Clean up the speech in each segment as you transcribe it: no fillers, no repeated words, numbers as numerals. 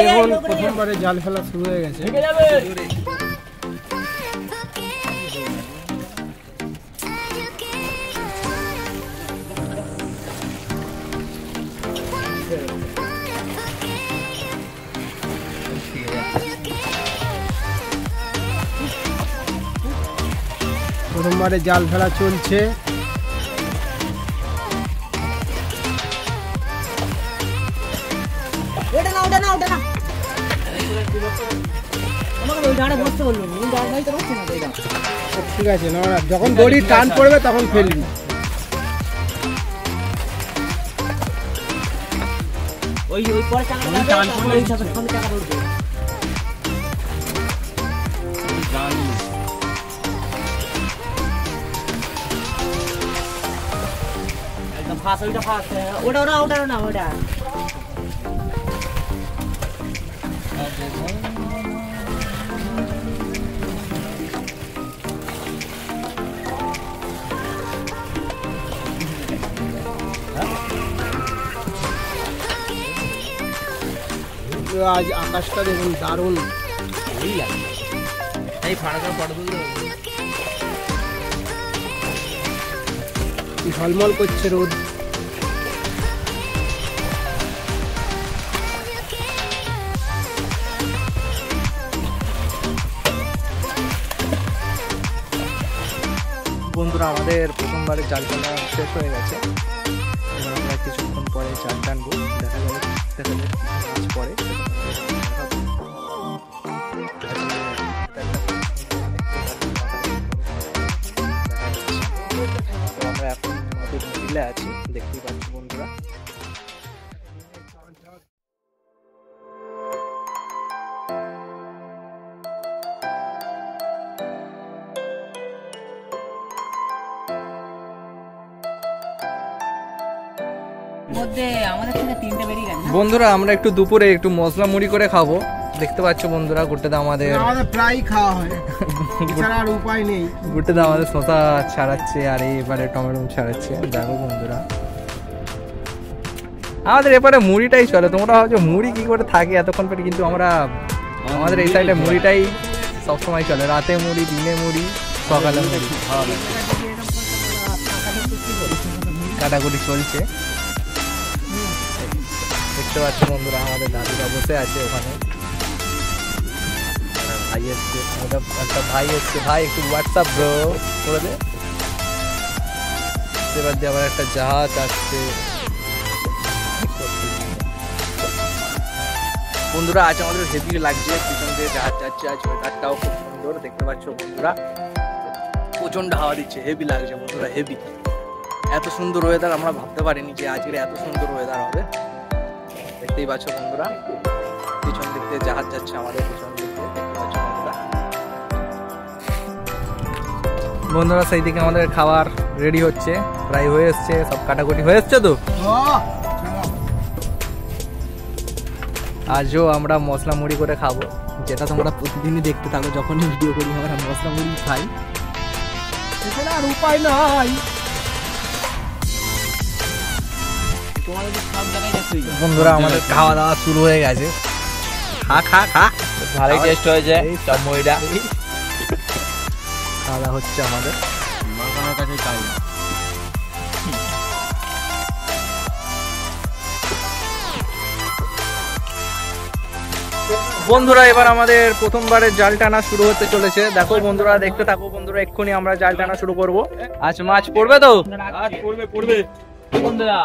দেখুন প্রথমবারে জাল ফেলা শুরু হয়ে গেছে। প্রথমবারে জাল ফেলা চলছে। ঠিক আছে, যখন দড়ি টান পড়বে তখন ফেলবি। একদম ফাস্ট, ওইটা ফাস্ট, ওটা না ওটা না ওটা। আজ আকাশটা দেখুন দারুণ ঝলমল করছে রোদ। বন্ধুরা আমাদের প্রথমবারে জাল টানা শেষ হয়ে গেছে। এবার আমরা কিছুক্ষণ পরে জাল টানবো, দেখা যাবে মাছ পরে। আমরা এখন নদীর মিলে আছি, দেখতেই পাচ্ছি বন্ধুরা। বন্ধুরা আমরা একটু দুপুরে একটু মশলা মুড়ি করে খাবো, দেখতে পাচ্ছ বন্ধুরা। গুট্টেদা আমাদের প্রায় খাওয়া হয়, আর উপায় নেই। গুট্টেদা আমাদের শসা ছাড়াচ্ছে আর এবারে টমেটো ছাড়াচ্ছে। দেখো বন্ধুরা আমাদের এবারে মুড়িটাই চলে। তোমরা ভাবছো মুড়ি কি করে থাকে এতক্ষণ পরে, কিন্তু আমাদের এই সাইডে মুড়িটাই সবসময় চলে। রাতে মুড়ি, দিনে মুড়ি, সকালে মুড়ি, কাটাকুটি চলছে। দেখতে পাচ্ছ বন্ধুরা আমাদের দাদিরা বসে আছে ওখানে। ভাই এসছে, একটা ভাই এসছে। ভাই একটু হোয়াটসঅ্যাপ ব্রো করে দে। সেবার দিয়ে আবার একটা জাহাজ আসছে। বন্ধুরা আজ আমাদের হেভি লাগছে, পিছন দিয়ে জাহাজ যাচ্ছে। আজ ওয়েদারটাও খুব সুন্দর, দেখতে পাচ্ছ বন্ধুরা। প্রচন্ড হাওয়া দিচ্ছে, হেভি লাগছে বন্ধুরা, হেভি। এত সুন্দর ওয়েদার আমরা ভাবতে পারিনি যে আজকে এত সুন্দর ওয়েদার হবে। দেখতেই পাচ্ছ বন্ধুরা, পিছন দিক দিয়ে জাহাজ যাচ্ছে আমাদের পিছন দিক দিয়ে, দেখতে পাচ্ছ বন্ধুরা। বন্ধুরা সেই দিকে আমাদের খাবার রেডি হচ্ছে, প্রায় হয়ে এসছে, সব কাটাকুটি হয়ে এসছে। তো আজও আমরা মশলা মুড়ি করে খাবো, যেটা তোমরা প্রতিদিনই দেখতে থাকো। যখনই ভিডিও করি আমরা মশলা মুড়ি খাই, এছাড়া আর উপায় নাই। বন্ধুরা আমাদের খাওয়া দাওয়া শুরু হয়ে গেছে। খা ভালোই টেস্ট হয়েছে সব মুড়িটা। খাওয়া দাওয়া হচ্ছে আমাদের। বন্ধুরা এবার আমাদের প্রথমবারের জাল টানা শুরু হতে চলেছে। দেখো বন্ধুরা, দেখতে থাকো বন্ধুরা, এক্ষুনি আমরা জাল টানা শুরু করবো। আজ মাছ পড়বে তো? পড়বে বন্ধুরা।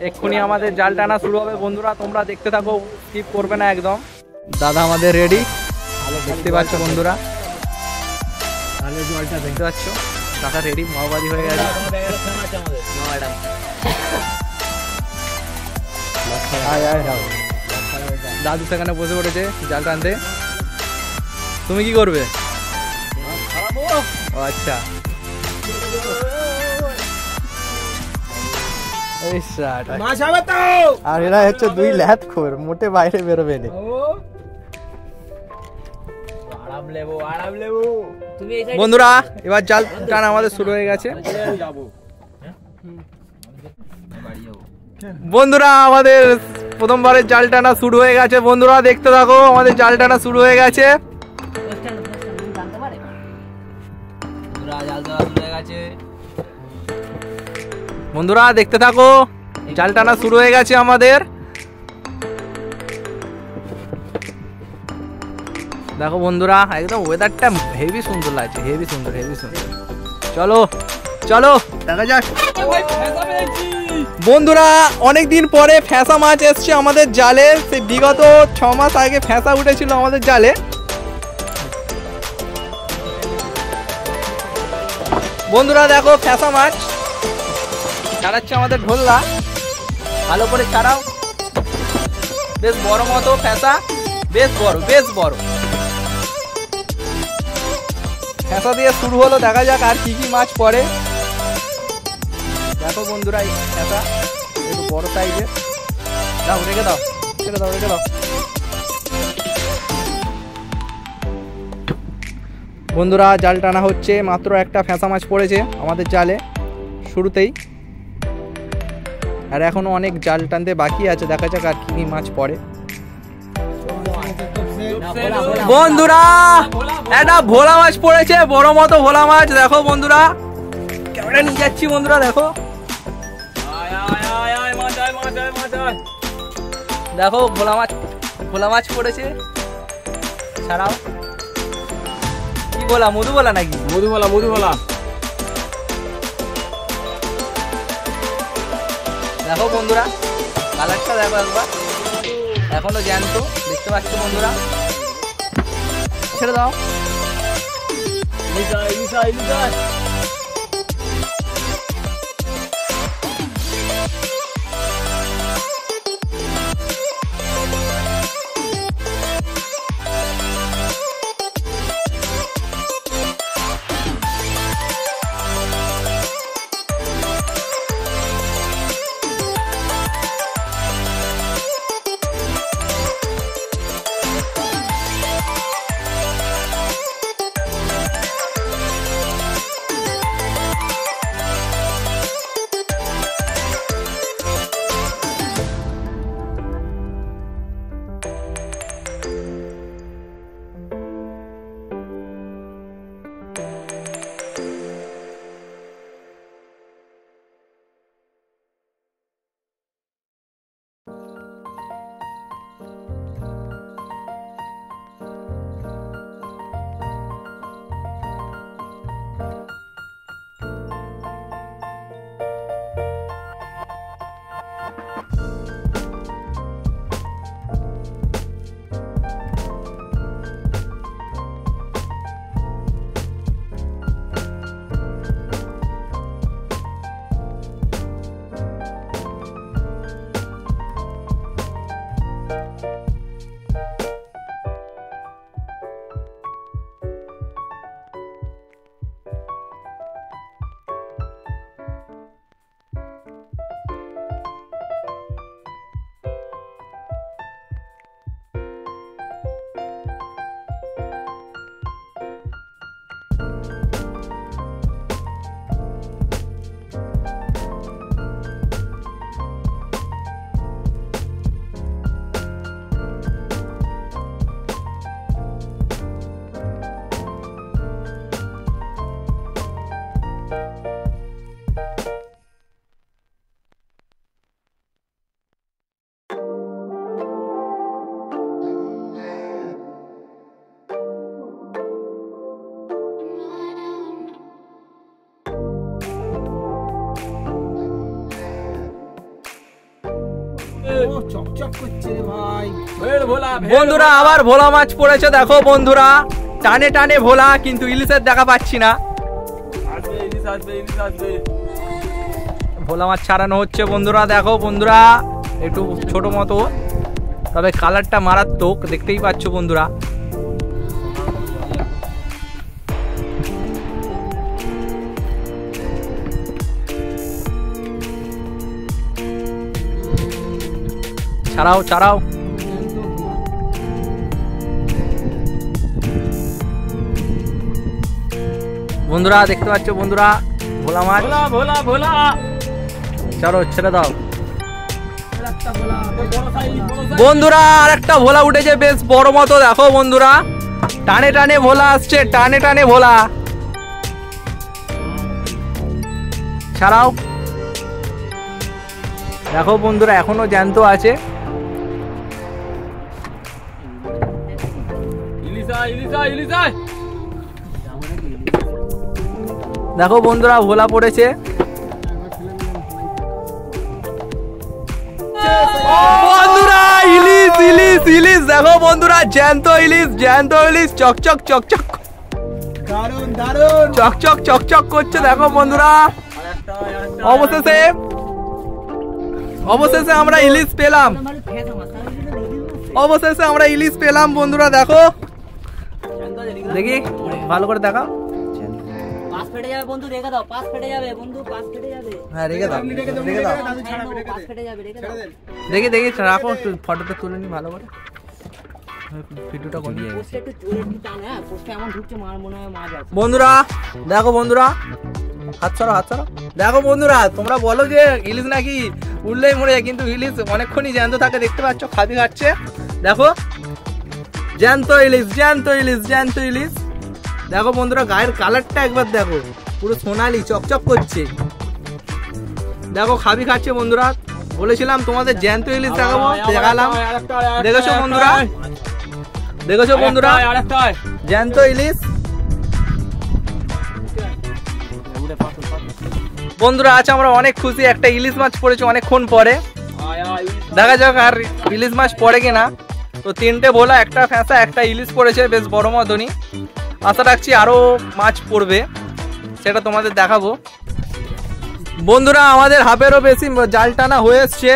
এক্ষুনি আমাদের জাল টানা শুরু হবে বন্ধুরা, তোমরা দেখতে থাকো, স্কিপ করবে না একদম। দাদা আমাদের রেডি, দেখতে পাচ্ছ বন্ধুরা, জলটা দেখতে পাচ্ছ, দাদা রেডি, মাওবাদী হয়ে গেছে। দাদু সেখানে বসে পড়েছে জাল টানতে। তুমি কি করবে? ও আচ্ছা, আর এরা হচ্ছে দুই ল্যাদ খোর, মোটে বাইরে বেরোবে না। বন্ধুরা এবার জাল টান আমাদের শুরু হয়ে গেছে। বন্ধুরা আমাদের প্রথমবারের জাল টানা শুরু হয়ে গেছে বন্ধুরা, দেখতে থাকো, আমাদের জাল টানা শুরু হয়ে গেছে। বন্ধুরা দেখতে থাকো, জাল টানা শুরু হয়ে গেছে আমাদের। দেখো বন্ধুরা একদম ওয়েদারটা হেভি সুন্দর লাগছে, হেভি সুন্দর, হেভি সুন্দর। চলো চলো দেখা যাক। বন্ধুরা অনেকদিন পরে ফ্যাঁসা মাছ এসছে আমাদের জালে, সেই বিগত 6 মাস আগে ফ্যাঁসা উঠেছিল আমাদের জালে। বন্ধুরা দেখো ফ্যাঁসা মাছ ছাড়াচ্ছে আমাদের ঢোল্লা, ভালো করে ছাড়াও, বেশ বড় মতো ফ্যাঁসা, বেশ বড়, বেশ বড় ফ্যাঁসা দিয়ে শুরু হলো। দেখা যাক আর কি কি মাছ পড়ে। দেখো বন্ধুরা এই ফ্যাঁসা একটু বড় সাইজের, দাও রেখে দাও, রেখে দাও, রেখে দাও। বন্ধুরা জাল টানা হচ্ছে, মাত্র একটা ফ্যাঁসা মাছ পড়েছে আমাদের জালে শুরুতেই, আর এখনো অনেক জাল টানতে বাকি আছে, দেখা যাক আর কি কি মাছ পড়ে। বন্ধুরা একটা ভোলা মাছ পড়েছে, বড় মতো ভোলা মাছ। দেখো বন্ধুরা ক্যামেরা নিয়ে যাচ্ছি, বন্ধুরা দেখো, দেখো ভোলা মাছ, ভোলা মাছ পড়েছে। ছাড়াও, কি বলা, মধু বলা নাকি? মধু বলা, মধু বলা। দেখো বন্ধুরা কালারটা দেখো একবার, এখনো জ্যান্ত, দেখতে পাচ্ছ বন্ধুরা। ছেড়ে দাও, ও চকচক করছে রে ভাই। বন্ধুরা আবার ভোলা মাছ পড়েছে দেখো বন্ধুরা, টানে টানে ভোলা, কিন্তু ইলিশের দেখা পাচ্ছি না। ভোলা মাছ ছাড়ানো হচ্ছে বন্ধুরা, দেখো বন্ধুরা একটু ছোট মতো, তবে কালারটা মারাত্মক, দেখতেই পাচ্ছ বন্ধুরা। ছাড়াও ছাড়াও। বন্ধুরা দেখতে পাচ্ছ বন্ধুরা ভোলা মাছ, ভোলা ভোলা, চলো ছেড়ে দাও বন্ধুরা। আর একটা ভোলা উঠেছে বেশ বড় মতো, দেখো বন্ধুরা টানে টানে ভোলা আসছে, টানে টানে ভোলা। ছাড়াও, দেখো বন্ধুরা এখনো জ্যান্ত আছে। দেখো বন্ধুরা ভোলা পড়েছে। বন্ধুরা ইলিশ ইলিশ ইলিশ, দেখো বন্ধুরা জ্যান্ত ইলিশ, জ্যান্ত ইলিশ, চকচক চকচক, দারুন দারুন, চকচক চকচক করছে দেখো বন্ধুরা। অবশেষে অবশেষে আমরা ইলিশ পেলাম, অবশেষে আমরা ইলিশ পেলাম বন্ধুরা। দেখো দেখি ভালো করে দেখাও। পাস ফেটে যাবে বন্ধু, রেখে দাও, পাস ফেটে যাবে বন্ধু, পাস ফেটে যাবে। হ্যাঁ রেখে দাও, রেখে দাও, পাস ফেটে যাবে, রেখে দাও। দেখি দেখি রাখো, ফটোটা তুলে নি ভালো করে, ভিডিওটা কোন দিয়ে পোস্টে একটু জোরে একটু টান, হ্যাঁ পোস্টে এমন ঢুকছে মার মনে হয় মাছ আছে। বন্ধুরা দেখো বন্ধুরা, হাত ছাড়ো হাত ছাড়ো। দেখো বন্ধুরা তোমরা বলো যে ইলিশ নাকি উঠলেই মরে যায়, কিন্তু ইলিশ অনেকক্ষণই জ্যান্ত থাকে, দেখতে পাচ্ছ খাবি খাচ্ছে। দেখো জ্যান্ত ইলিশ, জ্যান্ত ইলিশ, জ্যান্ত ইলিশ। দেখো বন্ধুরা গায়ের কালারটা একবার দেখো, পুরো সোনালি চকচক করছে। দেখো খাবি খাচ্ছে বন্ধুরা, বলেছিলাম তোমাদের জ্যান্ত ইলিশ দেখাবো, দেখালাম। দেখেছো বন্ধুরা, দেখেছো বন্ধুরা জ্যান্ত ইলিশ। বন্ধুরা আজ আমরা অনেক খুশি, একটা ইলিশ মাছ পড়েছে অনেকক্ষণ পরে। দেখা যাক আর ইলিশ মাছ পড়ে কিনা। তো তিনটে ভোলা, একটা ফ্যাঁসা, একটা ইলিশ পড়েছে বেশ বড় মতনই। আশা রাখছি আরো মাছ পড়বে, সেটা তোমাদের দেখাবো। বন্ধুরা আমাদের হাফেরও বেশি জাল টানা হয়ে এসছে।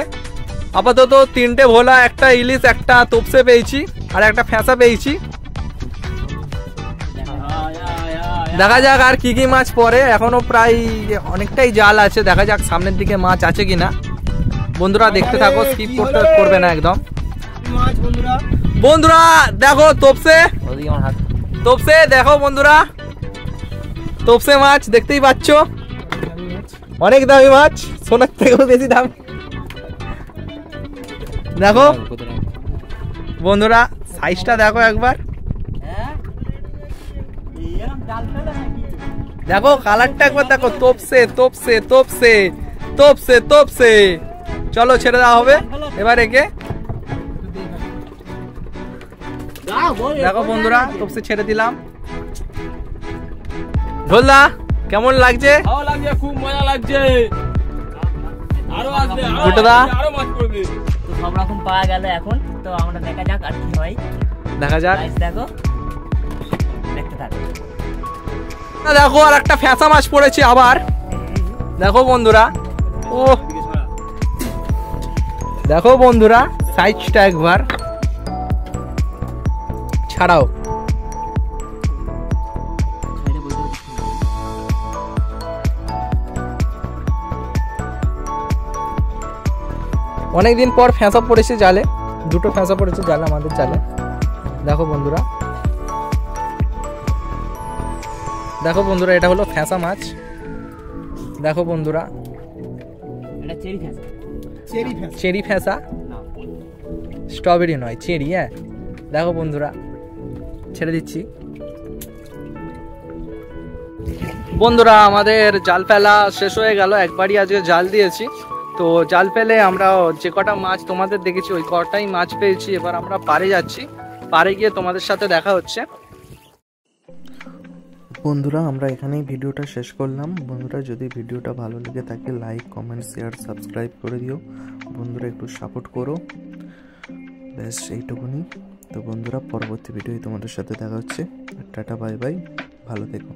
আপাতত তিনটে ভোলা, একটা ইলিশ, একটা তোপসে পেয়েছি, আর একটা ফ্যাঁসা পেয়েছি। দেখা যাক আর কি কি মাছ পড়ে, এখনো প্রায় অনেকটাই জাল আছে। দেখা যাক সামনের দিকে মাছ আছে কিনা। বন্ধুরা দেখতে থাকো, স্কিপ করবে না একদম। মাছ বন্ধুরা, বন্ধুরা দেখো তোপসে, তোপসে দেখো বন্ধুরা, তোপসে মাছ দেখতেই পাচ্ছ, অনেক দামি মাছ, সোনার থেকেও বেশি দাম। দেখো বন্ধুরা সাইজটা দেখো একবার, দেখো কালারটা একবার দেখো, তোপসে তোপসে তোপসে তোপসে তোপসে। চলো ছেড়ে দেওয়া হবে এবার একে। দেখো বন্ধুরা তোপসে ছেড়ে দিলাম। ঢোলদা কেমন লাগছে? ভালো লাগছে, খুব মজা লাগছে। আরো আসবে, আরো মাছ পড়বে। তো সব রকম পাওয়া গেল এখন, তো আমরা দেখা যাক আর কি হয়, দেখা যাক। দেখো দেখতে থাকো। দেখো আর একটা ফ্যাঁসা মাছ পড়েছে আবার, দেখো বন্ধুরা। ও দেখো বন্ধুরা সাইজটা একবার, ছাড়াও। অনেকদিন পর ফ্যাঁসা পড়েছে জালে, দুটো ফ্যাঁসা পড়েছে জালে আমাদের জালে। দেখো বন্ধুরা, দেখো বন্ধুরা এটা হলো ফ্যাঁসা মাছ। দেখো বন্ধুরা এটা চেরি ফ্যাঁসা, চেরি ফ্যাঁসা, চেরি ফ্যাঁসা, স্ট্রবেরি নয় চেরি। হ্যাঁ দেখো বন্ধুরা ছেড়ে দিচ্ছি। বন্ধুরা আমাদের জাল ফেলা শেষ হয়ে গেল, একবারই আজকে জাল দিয়েছি। তো জাল ফেলে আমরা যে কটা মাছ তোমাদের দেখেছি ওই কটাই মাছ পেয়েছি। এবার আমরা পাড়ে যাচ্ছি, পাড়ে গিয়ে তোমাদের সাথে দেখা হচ্ছে। বন্ধুরা আমরা এখানেই ভিডিওটা শেষ করলাম। বন্ধুরা যদি ভিডিওটা ভালো লেগে থাকে লাইক কমেন্ট শেয়ার সাবস্ক্রাইব করে দিও বন্ধুরা, একটু সাপোর্ট করো, ব্যাস এইটুকুনি। তো বন্ধুরা পরবর্তী ভিডিওয় তোমাদের সাথে দেখা হচ্ছে। টাটা বাই বাই, ভালো থেকো।